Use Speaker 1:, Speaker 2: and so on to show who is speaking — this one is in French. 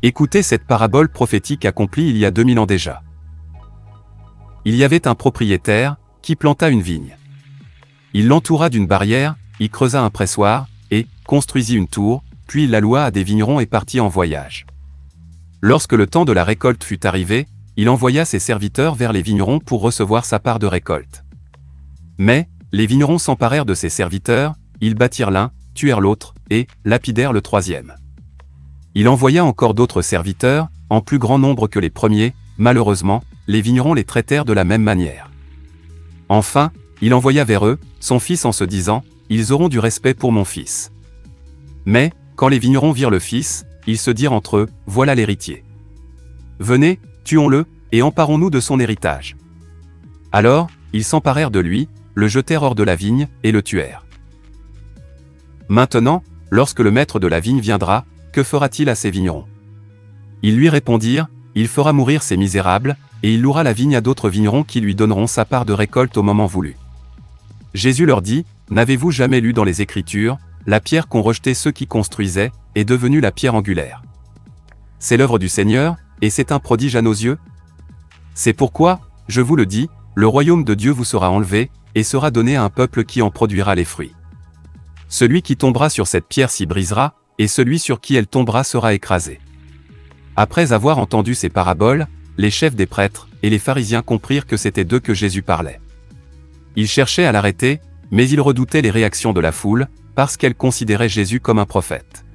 Speaker 1: Écoutez cette parabole prophétique accomplie il y a 2000 ans déjà. Il y avait un propriétaire, qui planta une vigne. Il l'entoura d'une barrière, y creusa un pressoir, et construisit une tour, puis il la loua à des vignerons et partit en voyage. Lorsque le temps de la récolte fut arrivé, il envoya ses serviteurs vers les vignerons pour recevoir sa part de récolte. Mais, les vignerons s'emparèrent de ses serviteurs, ils battirent l'un, tuèrent l'autre, et lapidèrent le troisième. Il envoya encore d'autres serviteurs, en plus grand nombre que les premiers, malheureusement, les vignerons les traitèrent de la même manière. Enfin, il envoya vers eux son fils en se disant, « Ils auront du respect pour mon fils. » Mais, quand les vignerons virent le fils, ils se dirent entre eux, « Voilà l'héritier. Venez, tuons-le, et emparons-nous de son héritage. » Alors, ils s'emparèrent de lui, le jetèrent hors de la vigne, et le tuèrent. Maintenant, lorsque le maître de la vigne viendra, que fera-t-il à ces vignerons? Ils lui répondirent, « Il fera mourir ces misérables, et il louera la vigne à d'autres vignerons qui lui donneront sa part de récolte au moment voulu. » Jésus leur dit, « N'avez-vous jamais lu dans les Écritures, la pierre qu'ont rejetée ceux qui construisaient, est devenue la pierre angulaire. C'est l'œuvre du Seigneur, et c'est un prodige à nos yeux. C'est pourquoi, je vous le dis, le royaume de Dieu vous sera enlevé, et sera donné à un peuple qui en produira les fruits. Celui qui tombera sur cette pierre s'y brisera, et celui sur qui elle tombera sera écrasé. » Après avoir entendu ces paraboles, les chefs des prêtres et les pharisiens comprirent que c'était d'eux que Jésus parlait. Ils cherchaient à l'arrêter, mais ils redoutaient les réactions de la foule, parce qu'elle considérait Jésus comme un prophète.